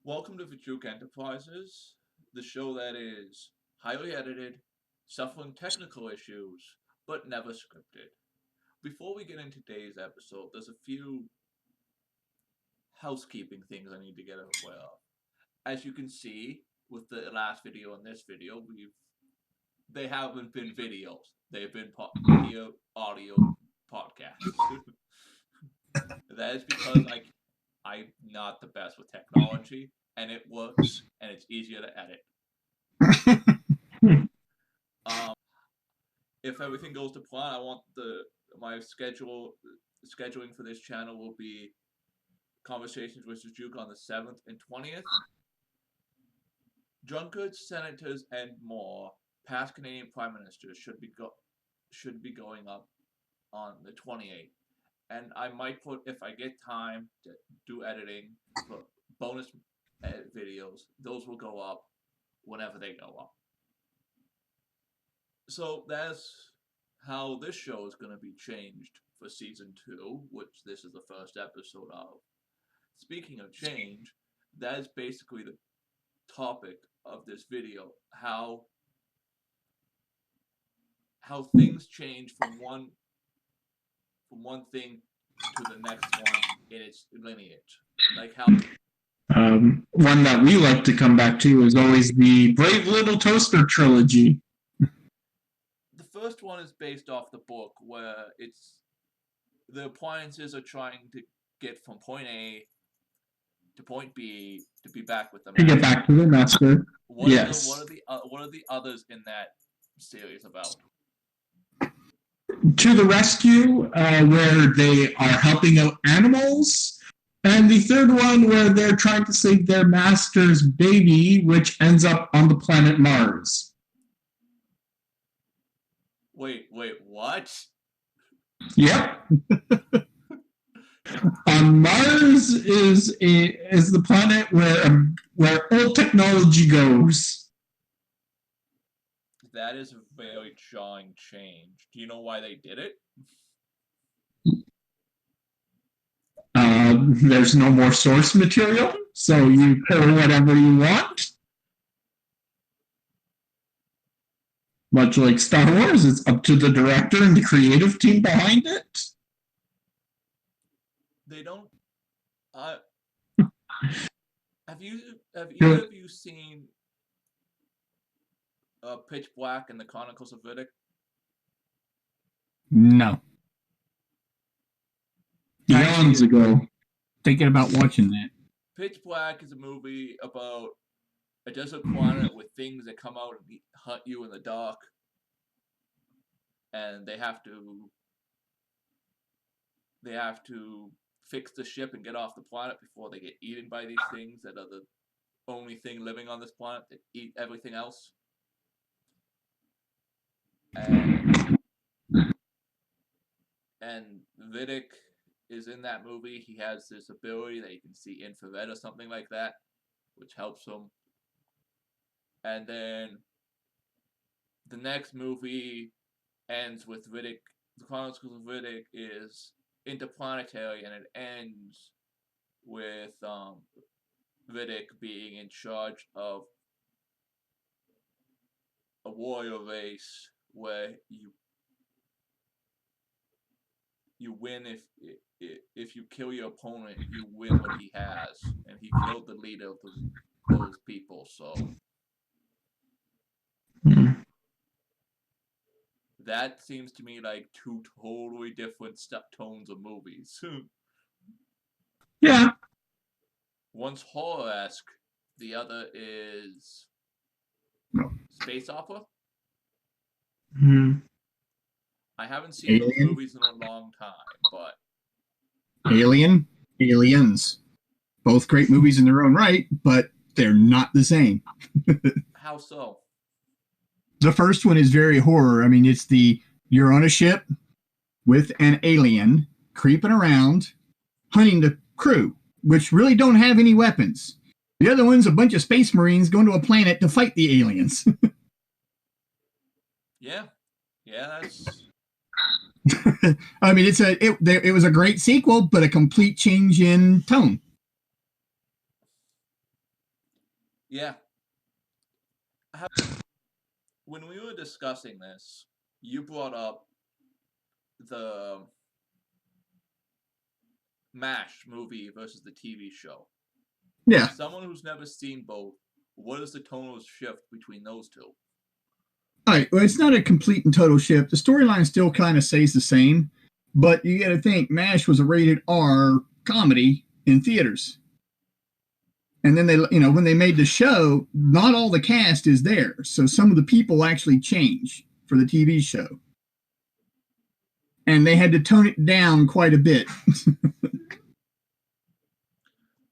Welcome to Fjook Enterprises, the show that is highly edited, suffering technical issues, but never scripted. Before we get into today's episode, there's a few housekeeping things I need to get aware of. As you can see with the last video and this video, they haven't been videos; they've been audio podcasts. That is because I'm not the best with technology, and it works, and it's easier to edit. If everything goes to plan, I want my scheduling for this channel will be conversations with Fjook on the 7th and 20th. Drunkards, senators, and more past Canadian prime ministers should be going up on the 28th. And I might put, if I get time to do editing for bonus videos, those will go up whenever they go up. So that's how this show is going to be changed for season 2, which this is the first episode of. Speaking of change, that is basically the topic of this video, how things change from one thing to the next one in its lineage. Like how one that we like to come back to is always the Brave Little Toaster trilogy. The first one is based off the book, where the appliances are trying to get from point A to point B to be back with the master. To get back to the master. What are the others in that series about? To the Rescue, where they are helping out animals, and the third one where they're trying to save their master's baby, which ends up on the planet Mars. Wait, what? Yep. Mars is the planet where old technology goes. That is a very jarring change. Do you know why they did it? There's no more source material, so you pull whatever you want. Much like Star Wars, it's up to the director and the creative team behind it. They don't. Have either of you seen Pitch Black and the Chronicles of Riddick? No. Eons ago. Thinking about watching that. Pitch Black is a movie about a desert planet with things that come out and hunt you in the dark, and they have to fix the ship and get off the planet before they get eaten by these things that are the only thing living on this planet that eat everything else. And Riddick is in that movie. He has this ability that he can see infrared or something like that, which helps him. And then the next movie ends with Riddick. The Chronicles of Riddick is interplanetary, and it ends with Riddick being in charge of a warrior race where you win if you kill your opponent, you win what he has, and he killed the leader of those people. So that seems to me like two totally different tones of movies. Yeah. One's horror-esque, the other is space opera. I haven't seen those movies in a long time, but Aliens. Both great movies in their own right, but they're not the same. How so? The first one is very horror. I mean, you're on a ship with an alien creeping around, hunting the crew, which really don't have any weapons. The other one's a bunch of space marines going to a planet to fight the aliens. Yeah, that's... I mean, it was a great sequel, but a complete change in tone. Yeah. When we were discussing this, you brought up the MASH movie versus the TV show. Yeah. Someone who's never seen both, what is the tonal shift between those two? All right. Well, it's not a complete and total shift. The storyline still kind of stays the same, but you got to think MASH was a rated R comedy in theaters. And then when they made the show, not all the cast is there. So some of the people actually change for the TV show. And they had to tone it down quite a bit.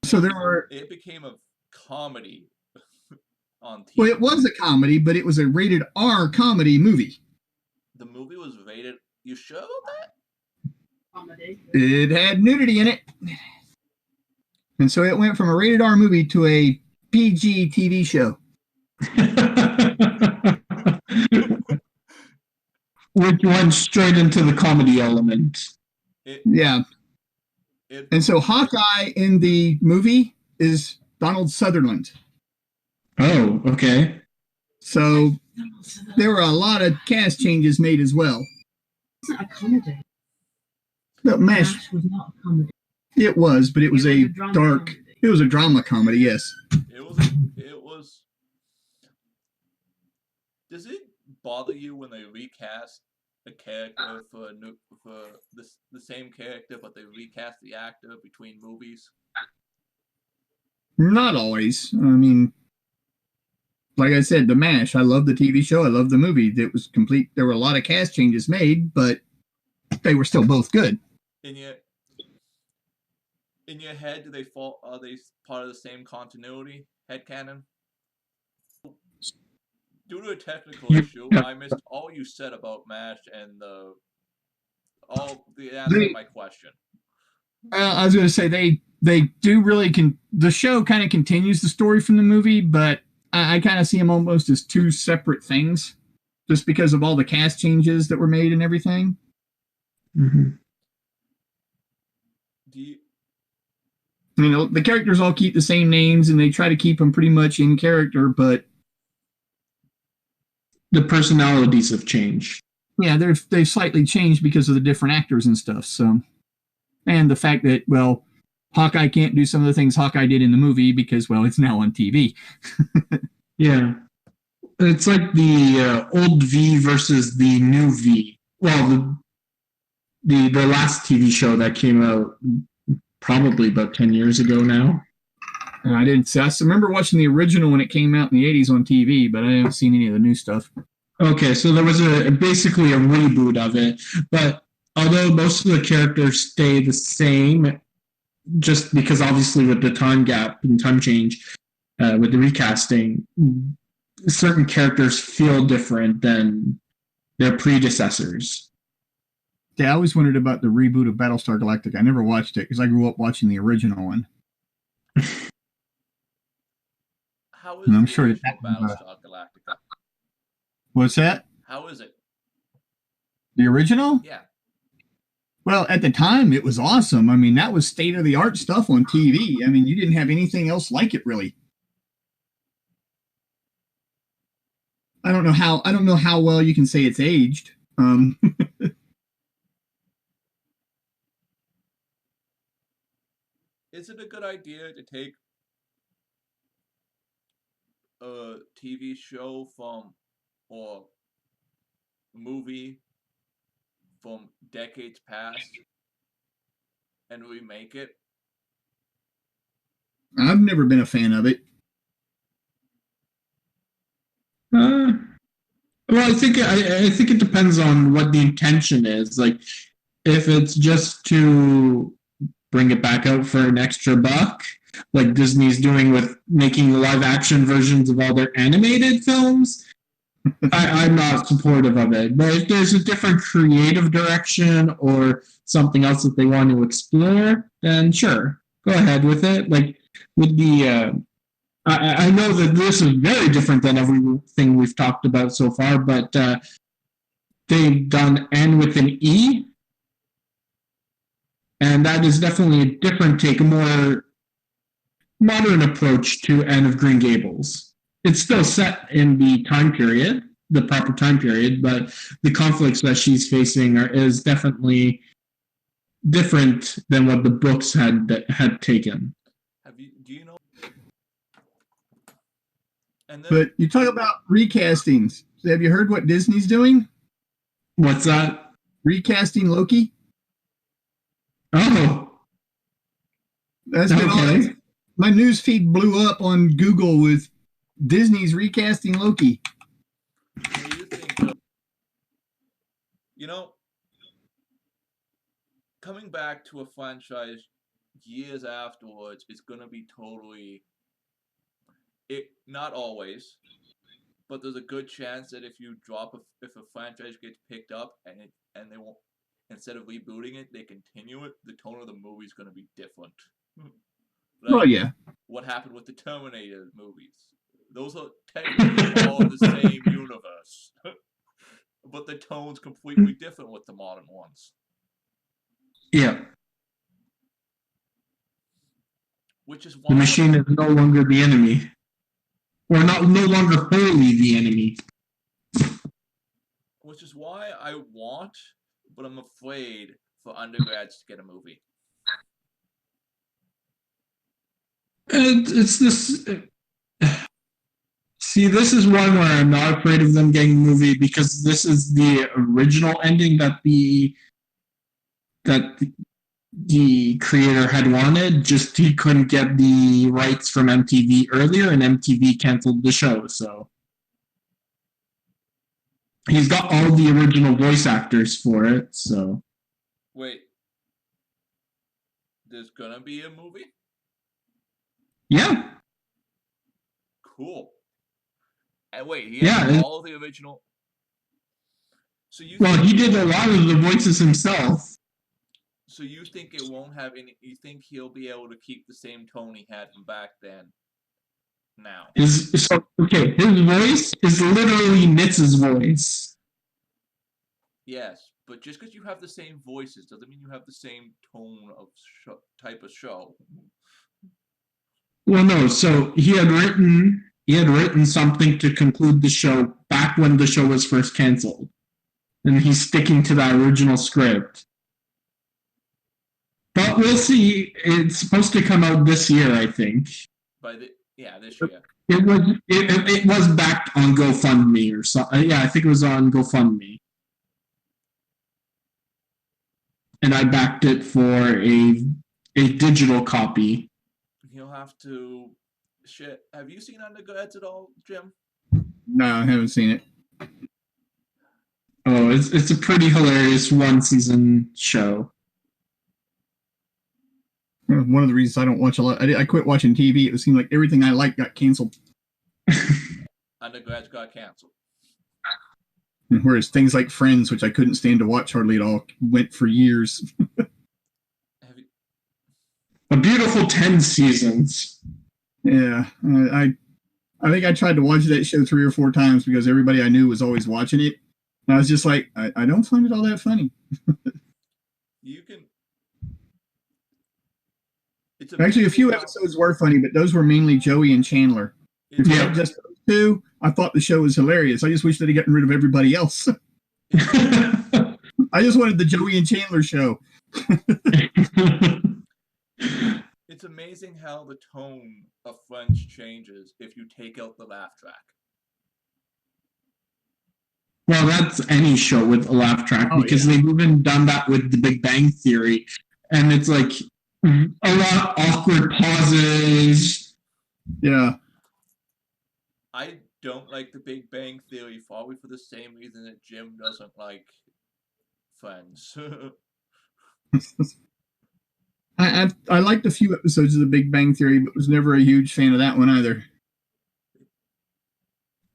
So it became a comedy on TV. Well, it was a comedy, but it was a rated R comedy movie. The movie was rated. You sure about that? Comedy. It had nudity in it. And so it went from a rated R movie to a PG TV show. Which went straight into the comedy element. And so Hawkeye in the movie is Donald Sutherland. Oh, okay. So there were a lot of cast changes made as well. It's not a comedy. No, MASH was not a comedy. It was, but it was a dark. Comedy. It was a drama comedy. Yes. It was. Does it bother you when they recast a character for the same character, but they recast the actor between movies? Not always. I mean, like I said, the MASH. I love the TV show. I love the movie. It was complete. There were a lot of cast changes made, but they were still both good. In your head, do they fall? Are they part of the same continuity headcanon? Due to a technical issue, I missed all you said about MASH and the answer to my question. I was going to say they do really the show kind of continues the story from the movie, but I kind of see them almost as two separate things, just because of all the cast changes that were made and everything. Mm-hmm. The characters all keep the same names, and they try to keep them pretty much in character, but the personalities have changed. Yeah, they've slightly changed because of the different actors and stuff. So, and the fact that, well, Hawkeye can't do some of the things Hawkeye did in the movie because, well, it's now on TV. Yeah. It's like the old V versus the new V. Well, the last TV show that came out probably about 10 years ago now. I remember watching the original when it came out in the 80s on TV, but I haven't seen any of the new stuff. Okay, so there was basically a reboot of it, but although most of the characters stay the same, just because obviously with the time gap and time change, with the recasting, certain characters feel different than their predecessors. Yeah, I always wondered about the reboot of Battlestar Galactica. I never watched it because I grew up watching the original one. How is I'm sure Battlestar Galactica? What's that? How is it? The original? Yeah. Well, at the time, it was awesome. I mean, that was state-of-the-art stuff on TV. I mean, you didn't have anything else like it, really. I don't know how well you can say it's aged. Is it a good idea to take a TV show or movie from decades past and remake it? I've never been a fan of it. Well, I think it depends on what the intention is. Like, if it's just to bring it back out for an extra buck, like Disney's doing with making live action versions of all their animated films, I'm not supportive of it. But if there's a different creative direction or something else that they want to explore, then sure, go ahead with it. Like with the, I know that this is very different than everything we've talked about so far, but they've done N with an E, and that is definitely a different take, a more modern approach to Anne of Green Gables. It's still set in the time period, the proper time period, but the conflicts that she's facing is definitely different than what the books had taken. Do you know? And then, But you talk about recastings. Have you heard what Disney's doing? What's that? Recasting Loki. Oh, That's been okay. on. My news feed blew up on Google with Disney's recasting Loki. what do you think of, coming back to a franchise years afterwards is going to be totally not always, but there's a good chance that if a franchise gets picked up and they won't, instead of rebooting it, they continue it, the tone of the movie is going to be different. Oh yeah. What happened with the Terminator movies? Those are technically all in the same universe, but the tone's completely different with the modern ones. Yeah. Which is The why machine is no longer the enemy. Or no longer wholly the enemy. Which is why I want, but I'm afraid for undergrads to get a movie. It's this. See, this is one where I'm not afraid of them getting a movie because this is the original ending that the creator had wanted. Just he couldn't get the rights from MTV earlier, and MTV canceled the show. So he's got all the original voice actors for it. So Wait, there's gonna be a movie? yeah. Cool. And wait, he has all the original. So you he did a lot of the voices himself. So you think it won't have any? You think he'll be able to keep the same tone he had from back then? Now. His voice is literally Nitz's voice. Yes, but just because you have the same voices doesn't mean you have the same tone of type of show. Well, no. So he had written something to conclude the show back when the show was first canceled, and he's sticking to that original script. But we'll see. It's supposed to come out this year, I think. This year. It was backed on GoFundMe or so. Yeah, I think it was on GoFundMe, and I backed it for a digital copy. He'll have to. Shit. Have you seen Undergrads at all, Jim? No, I haven't seen it. Oh, it's a pretty hilarious one-season show. One of the reasons I don't watch a lot, I quit watching TV. It seemed like everything I liked got canceled. Undergrads got canceled. Whereas things like Friends, which I couldn't stand to watch hardly at all, went for years. A beautiful 10 seasons. Yeah, I think I tried to watch that show 3 or 4 times because everybody I knew was always watching it. And I was just like, I don't find it all that funny. You can. Actually, a few episodes were funny, but those were mainly Joey and Chandler. If you had just those two, I thought the show was hilarious. I just wish they'd gotten rid of everybody else. I just wanted the Joey and Chandler show. It's amazing how the tone of Friends changes if you take out the laugh track. Well, that's any show with a laugh track because they've even done that with The Big Bang Theory. And it's like a lot of awkward pauses. Yeah. I don't like The Big Bang Theory probably for the same reason that Jim doesn't like Friends. I liked a few episodes of The Big Bang Theory, but was never a huge fan of that one either.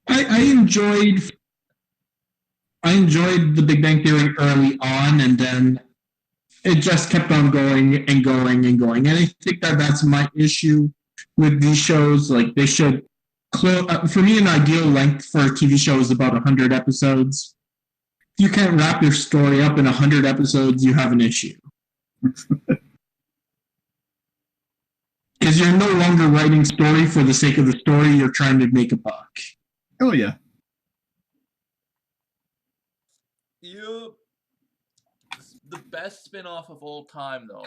I enjoyed The Big Bang Theory early on, and then it just kept on going and going and going. And I think that's my issue with these shows. Like, they should, for me, an ideal length for a TV show is about 100 episodes. If you can't wrap your story up in 100 episodes, you have an issue. Because you're no longer writing story for the sake of the story. You're trying to make a buck. Oh yeah. The best spin-off of all time, though,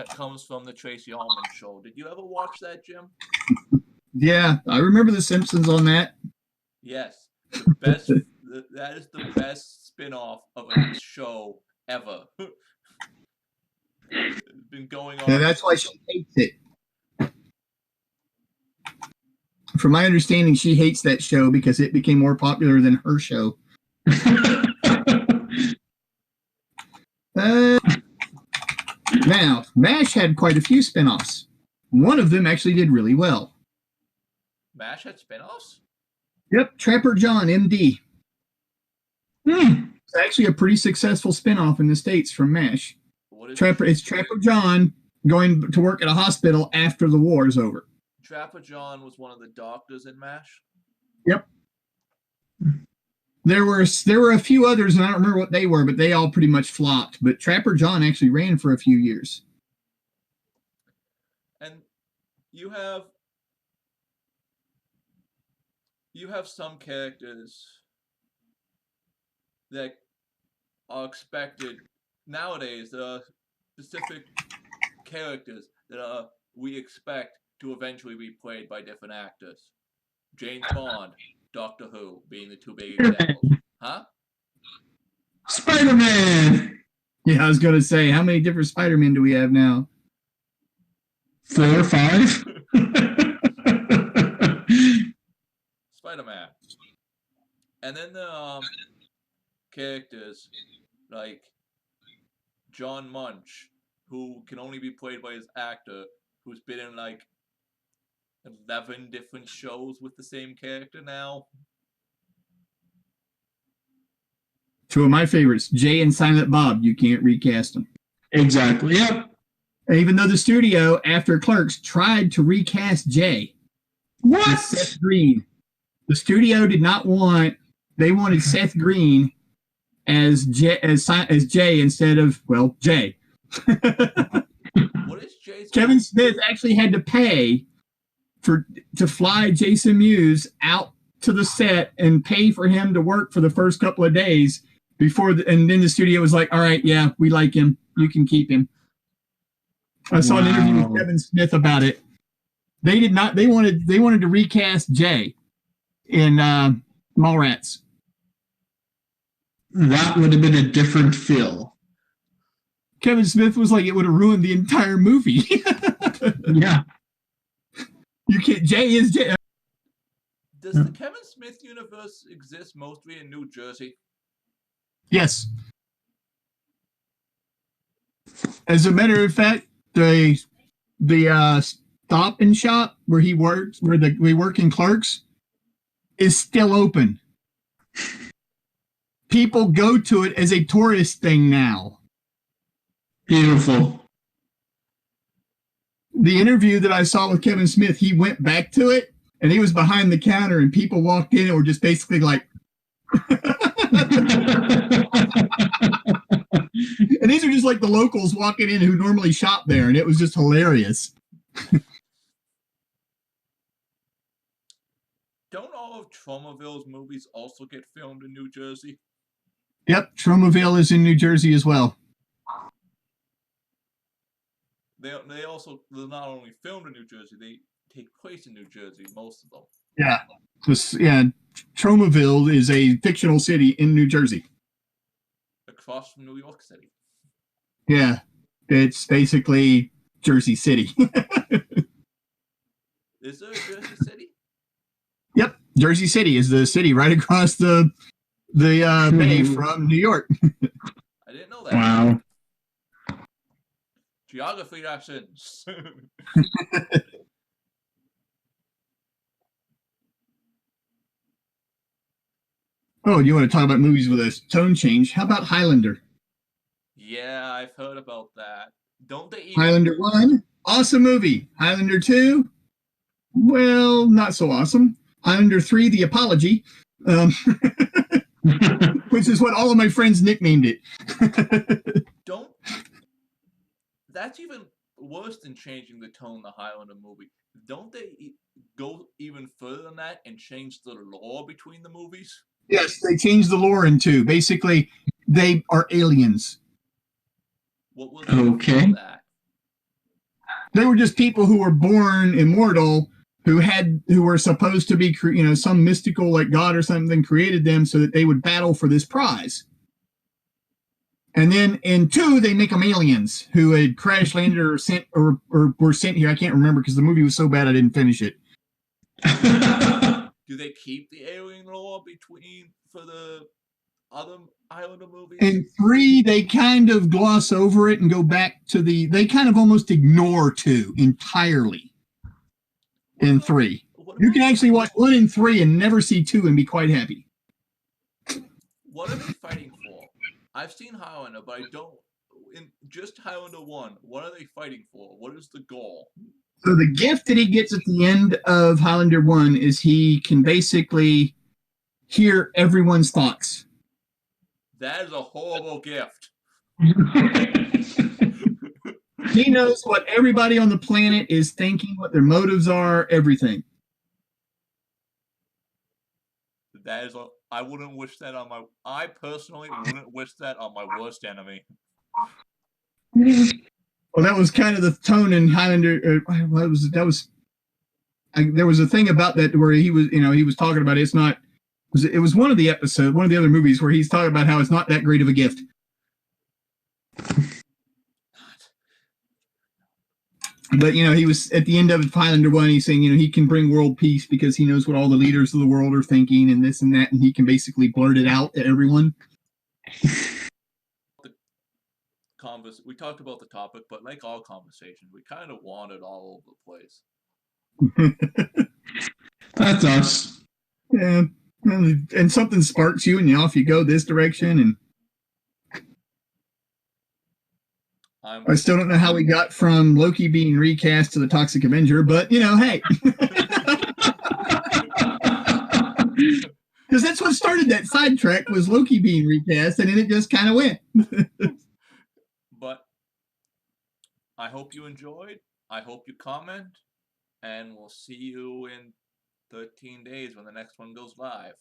comes from the Tracy Ullman Show. Did you ever watch that, Jim? Yeah, I remember The Simpsons on that. Yes, the best. That is the best spin-off of a show ever. It's been going on. Yeah, that's why she hates it. From my understanding, she hates that show because it became more popular than her show. Now, MASH had quite a few spinoffs. One of them actually did really well. MASH had spinoffs? Yep, Trapper John, MD. It's actually a pretty successful spinoff in the States from MASH. It's Trapper John going to work at a hospital after the war is over. Trapper John was one of the doctors in MASH? Yep. There were a few others, and I don't remember what they were, but they all pretty much flopped. But Trapper John actually ran for a few years. And you have some characters that are expected nowadays. There are specific characters that we expect to eventually be played by different actors. James Bond, Doctor Who being the two big examples. Huh? Spider-Man! Yeah, I was going to say, how many different Spider-Men do we have now? 4 or 5? Spider-Man. And then the characters like John Munch, who can only be played by his actor, who's been in like 11 different shows with the same character now. Two of my favorites, Jay and Silent Bob. You can't recast them. Exactly, yep. Even though the studio, after Clerks, tried to recast Jay. What? With Seth Green. The studio did not want, they wanted Seth Green as Jay instead of, well, Jay. What is Jay's Kevin Smith actually had to pay to fly Jason Mewes out to the set and pay for him to work for the first couple of days and then the studio was like, all right, yeah, we like him. You can keep him. I saw an interview with Kevin Smith about it. They did not. They wanted to recast Jay in Mallrats. That would have been a different feel. Kevin Smith was like, it would have ruined the entire movie. Yeah. You can't. Jay is Jay. Does the Kevin Smith universe exist mostly in New Jersey? Yes. As a matter of fact, the Stop and Shop where he works, we work in Clerks, is still open. People go to it as a tourist thing now. Beautiful. The interview that I saw with Kevin Smith, he went back to it, and he was behind the counter, and people walked in and were just basically like... And these are just like the locals walking in who normally shop there, and it was just hilarious. Don't all of Tromaville's movies also get filmed in New Jersey? Yep, Tromaville is in New Jersey as well. They're not only filmed in New Jersey, they take place in New Jersey, most of them. Yeah. Tromaville is a fictional city in New Jersey. Across from New York City. Yeah, it's basically Jersey City. Is there a Jersey City? Yep, Jersey City is the city right across the bay from New York. I didn't know that. Wow. Geography lessons. Oh, you want to talk about movies with a tone change? How about Highlander? Yeah, I've heard about that. Don't they even... Highlander 1, awesome movie. Highlander 2, well, not so awesome. Highlander 3, The Apology, which is what all of my friends nicknamed it. That's even worse than changing the tone of the Highlander movie, don't they go even further than that and change the lore between the movies? Yes, they changed the lore into basically they are aliens. What was Okay. before that? They were just people who were born immortal, who were supposed to be, some mystical like god or something created them so that they would battle for this prize. And then in 2, they make them aliens who had crash landed or sent or were sent here. I can't remember because the movie was so bad I didn't finish it. Do they keep the alien lore for the other Highlander movies? In 3, they kind of gloss over it and go back to they kind of almost ignore 2 entirely. In 3, you can actually watch 1 and 3 and never see 2 and be quite happy. What are they fighting for? I've seen Highlander, but I don't. In just Highlander 1, what are they fighting for? What is the goal? So the gift that he gets at the end of Highlander 1 is he can basically hear everyone's thoughts. That is a horrible gift. He knows what everybody on the planet is thinking, what their motives are, everything. That is I wouldn't wish that on my. I personally wouldn't wish that on my worst enemy. Well, that was kind of the tone in Highlander. There was a thing about that where he was talking about it's not. It was one of the other movies where he's talking about how it's not that great of a gift. But he was at the end of Highlander 1. He's saying he can bring world peace because he knows what all the leaders of the world are thinking and this and that, and he can basically blurt it out to everyone. We talked about the topic, but like all conversations, we kind of wandered all over the place. That's us. Yeah, and something sparks you, and off you go this direction. And I still don't know how we got from Loki being recast to the Toxic Avenger, but hey. Because that's what started that sidetrack was Loki being recast, and then it just kind of went. But I hope you enjoyed. I hope you comment, and we'll see you in 13 days when the next one goes live.